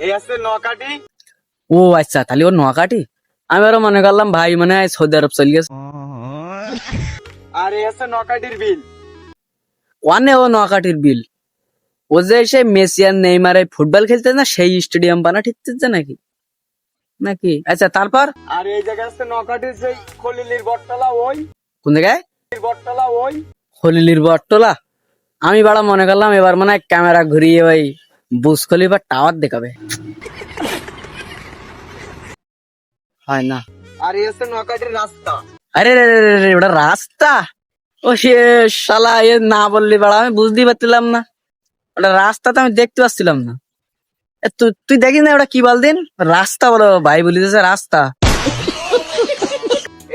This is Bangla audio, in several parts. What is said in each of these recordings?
এই আছে নকাটি। ও আচ্ছা, তাহলে ও নোয়াখাটি। আমি আরো মনে করলাম ভাই মানে হয় সৌদি আরব চলে গেছে। আর এই আছে নকাটির বিল। ওয়ানে ও নোয়াখাটির বিল। ও যে সে মেসি আর নেইমারে ফুটবল খেলতে না, সেই স্টেডিয়াম বানা ঠিকছে নাকি নাকি আচ্ছা তারপর আর এই জায়গায় আছে নকাটির সেই খলিলির বটতলা ওই। কোন জায়গায়? বটতলা ওই। খলিলির বটতলা। আমি বাড়া মনে করলাম এবার মনে হয় ক্যামেরা ঘুরিয়ে ওই বুর্জ খলিফা টাওয়ার দেখাবে। হয় না। আর এই আছে নকাটির রাস্তা। আরে রে রে রে রে, ওটা রাস্তা? ও সে শালা, এ না বললি বাড়া আমি বুঝতেই পারছিলাম না। ওটা রাস্তা তো আমি দেখতে পাচ্ছিলাম না। তুই দেখিস না ওটা কি বলদিন? রাস্তা বলো ভাই, বলিতেছে রাস্তা।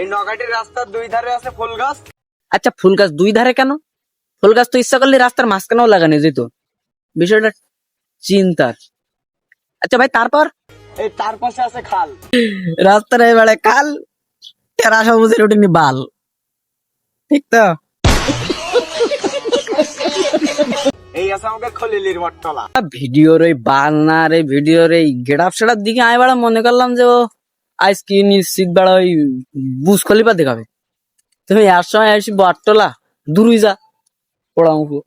এই নকাটির রাস্তার দুই ধারে আছে ফুল গাছ। আচ্ছা ফুল গাছ দুই ধারে কেন? ফুল গাছ তো ইচ্ছা করলে রাস্তার মাঝখানেও লাগানো যেত। বিষয়টা চিন্তার। আচ্ছা ভাই তারপর? এই তার পাশে আছে খাল। রাস্তার এবারে কাল, টেরা সবুজের ওঠেনি বাল, ঠিক তো? এই আছে আমাদের খলিলির বটতলা। ভিডিওর ওই বালনার এই ভিডিওর এই গেট আপ সেটার দিকে আমি বাড়া মনে করলাম যে ও আজ কি নিশ্চিত বাড়া ওই বুর্জ খলিফা দেখাবে। তুমি এর সময় আসি বটতলা দূরই যা পোড়া মুখো।